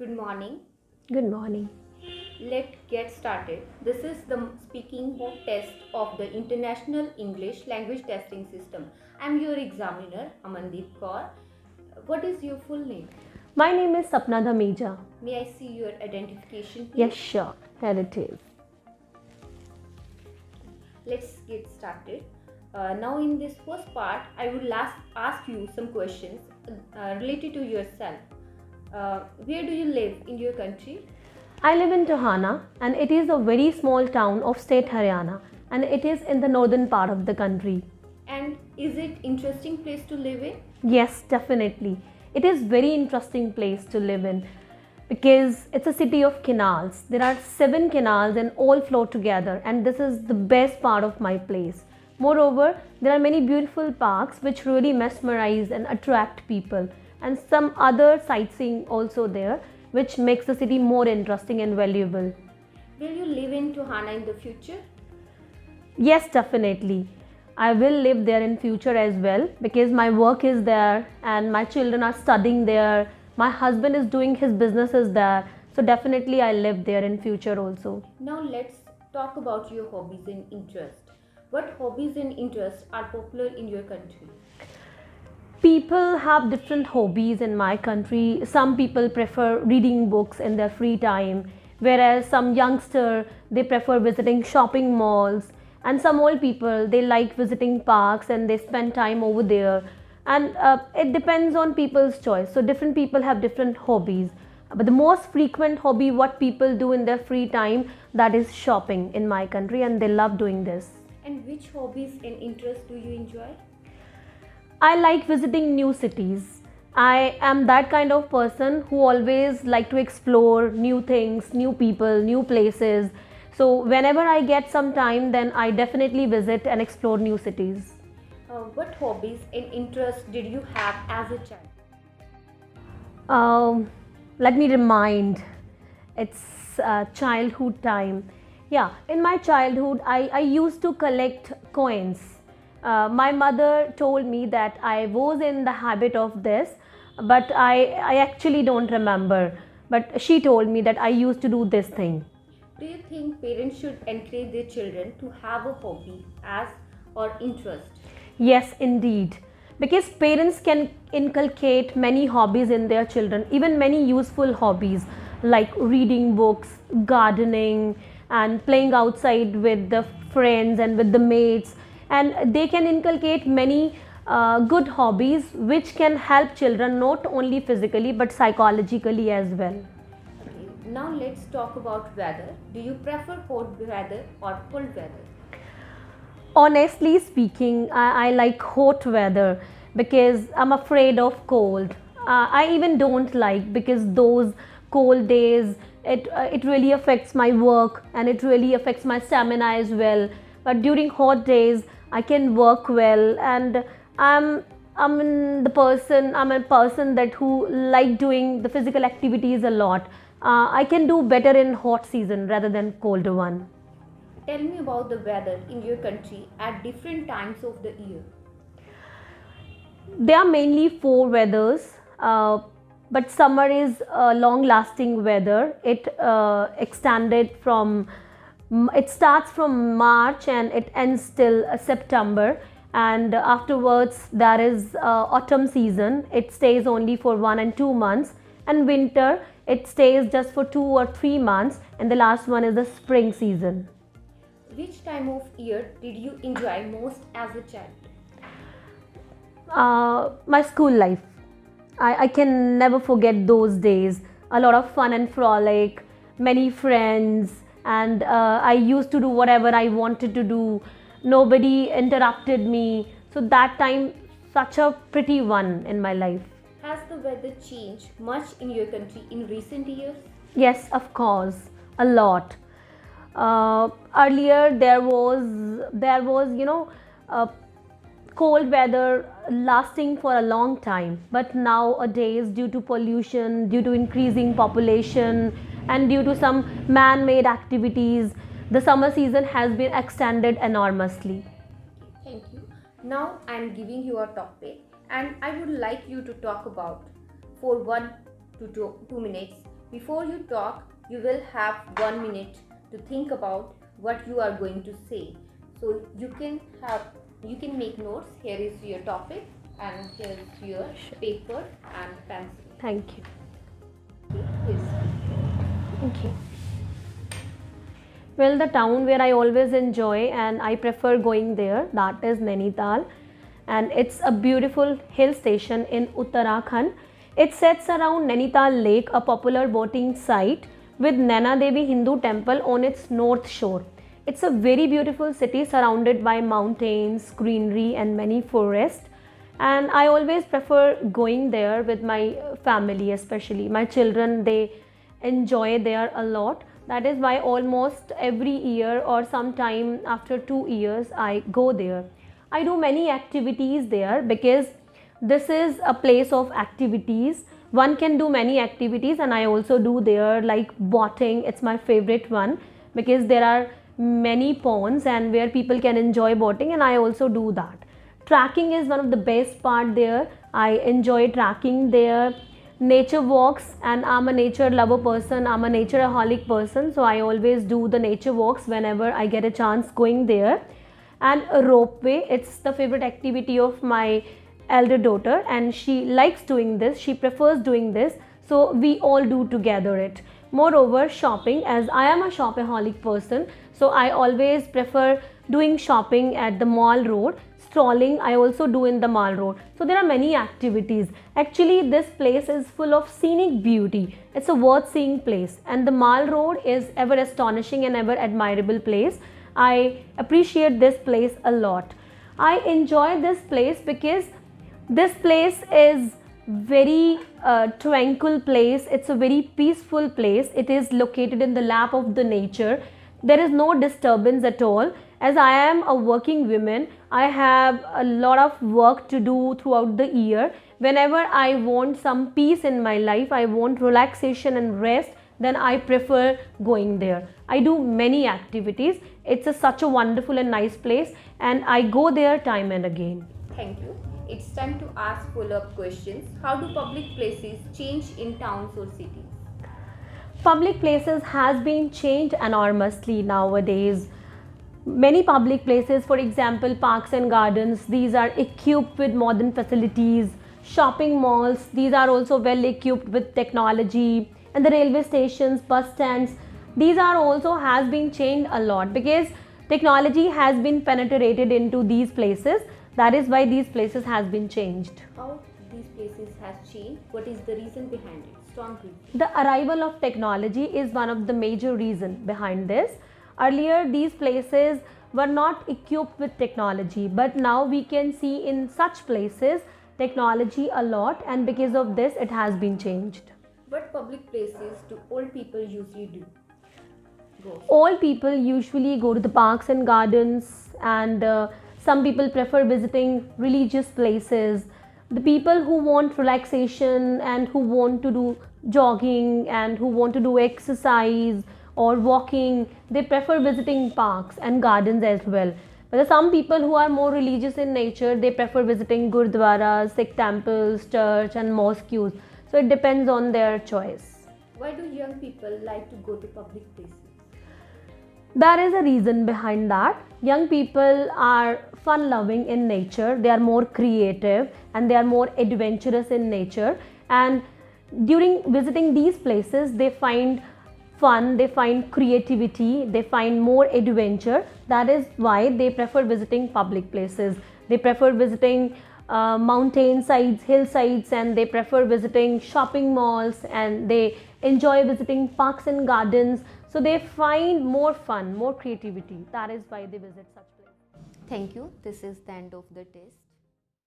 Good morning. Good morning. Let's get started. This is the speaking test of the International English Language Testing System. I'm your examiner, Amandeep Kaur. What is your full name? My name is Sapna Dhameja. May I see your identification, please? Yes, sure. Here it is. Let's get started. Now, in this first part, I would ask you some questions related to yourself. Where do you live in your country? I live in Tohana and it is a very small town of state Haryana and it is in the northern part of the country. And is it interesting place to live in? Yes, definitely. It is very interesting place to live in because it's a city of canals. There are 7 canals and all flow together and this is the best part of my place. Moreover, there are many beautiful parks which really mesmerize and attract people and some other sightseeing also there which makes the city more interesting and valuable. Will you live in Tohana in the future? Yes, definitely. I will live there in future as well because my work is there and my children are studying there. My husband is doing his businesses there. So definitely I live there in future also. Now let's talk about your hobbies and interests. What hobbies and interests are popular in your country? People have different hobbies in my country. Some people prefer reading books in their free time, whereas some youngster they prefer visiting shopping malls, and some old people they like visiting parks and they spend time over there. And it depends on people's choice. So different people have different hobbies. But the most frequent hobby what people do in their free time that is shopping in my country, and they love doing this. And which hobbies and interests do you enjoy? I like visiting new cities. I am that kind of person who always like to explore new things, new people, new places. So whenever I get some time, then I definitely visit and explore new cities. What hobbies and interests did you have as a child? Um, Let me remind, it's childhood time. Yeah, in my childhood, I used to collect coins. My mother told me that I was in the habit of this, but I actually don't remember. But she told me that I used to do this thing. Do you think parents should encourage their children to have a hobby as or interest? Yes, indeed. Because parents can inculcate many hobbies in their children, even many useful hobbies like reading books, gardening, and playing outside with the friends and with the mates. And they can inculcate many good hobbies which can help children not only physically but psychologically as well. Okay. Now let's talk about weather. Do you prefer hot weather or cold weather? Honestly speaking, I like hot weather because I'm afraid of cold. I even don't like because those cold days it really affects my work and it really affects my stamina as well. But during hot days, I can work well and I'm I'm a person that who like doing the physical activities a lot. I can do better in hot season rather than colder one. Tell me about the weather in your country at different times of the year. There are mainly 4 weathers, but summer is long lasting weather. It starts from March and it ends till September. And afterwards, there is autumn season. It stays only for 1 and 2 months. And winter, it stays just for 2 or 3 months. And the last one is the spring season. Which time of year did you enjoy most as a child? My school life. I can never forget those days. A lot of fun and frolic, many friends, and I used to do whatever I wanted to do. Nobody interrupted me. So that time, such a pretty one in my life. Has the weather changed much in your country in recent years? Yes, of course, a lot. Earlier there was uh, cold weather lasting for a long time, but nowadays due to pollution, due to increasing population, and due to some man-made activities, the summer season has been extended enormously. Thank you. Now I am giving you a topic and I would like you to talk about for 1 to 2 minutes Before you talk, you will have 1 minute to think about what you are going to say. So you can make notes. Here is your topic and here is your paper and pencil. Thank you. Okay, please. Okay. Well, the town where I always enjoy and I prefer going there, that is Nainital, and it's a beautiful hill station in Uttarakhand. It sits around Nainital Lake, a popular boating site, with Naina Devi Hindu temple on its north shore. It's a very beautiful city surrounded by mountains, greenery and many forests, and I always prefer going there with my family, especially my children. They enjoy there a lot. That is why almost every year or sometime after 2 years I go there. I do many activities there because this is a place of activities. One can do many activities and I also do there, like boating. It's my favorite one because there are many ponds and where people can enjoy boating, and I also do that. Trekking is one of the best part there. I enjoy trekking there. Nature walks, and I'm a nature lover person, I'm a natureaholic person, so I always do the nature walks whenever I get a chance going there. And a ropeway, it's the favorite activity of my elder daughter and she likes doing this, she prefers doing this, so we all do together it. Moreover, shopping, as I am a shopaholic person, so I always prefer doing shopping at the mall road. Strolling I also do in the mall road. So there are many activities. Actually this place is full of scenic beauty. It's a worth seeing place, and the mall road is ever astonishing and ever admirable place. I appreciate this place a lot. I enjoy this place because this place is very tranquil place. It's a very peaceful place. It is located in the lap of the nature. There is no disturbance at all. As I am a working woman, I have a lot of work to do throughout the year. Whenever I want some peace in my life, I want relaxation and rest, then I prefer going there. I do many activities. It's such a wonderful and nice place, and I go there time and again. Thank you. It's time to ask follow-up questions. How do public places change in towns or cities? Public places has been changed enormously nowadays. Many public places, for example parks and gardens, these are equipped with modern facilities. Shopping malls, these are also well equipped with technology. And the railway stations, bus stands, these are also has been changed a lot because technology has been penetrated into these places. That is why these places has been changed. How these places has changed? What is the reason behind it? Strong reason. The arrival of technology is one of the major reason behind this. Earlier these places were not equipped with technology, but now we can see in such places technology a lot, and because of this it has been changed. What public places do old people usually do? Go. All people usually go to the parks and gardens, and some people prefer visiting religious places. The people who want relaxation and who want to do jogging and who want to do exercise or walking, they prefer visiting parks and gardens as well. But there are some people who are more religious in nature, they prefer visiting gurdwaras, Sikh temples, church and mosques. So it depends on their choice. Why do young people like to go to public places? There is a reason behind that. Young people are fun loving in nature, they are more creative and they are more adventurous in nature, and during visiting these places they find fun, they find creativity, they find more adventure. That is why they prefer visiting public places. They prefer visiting mountain sides, hillsides, and they prefer visiting shopping malls, and they enjoy visiting parks and gardens. So they find more fun, more creativity. That is why they visit such places. Thank you. This is the end of the test.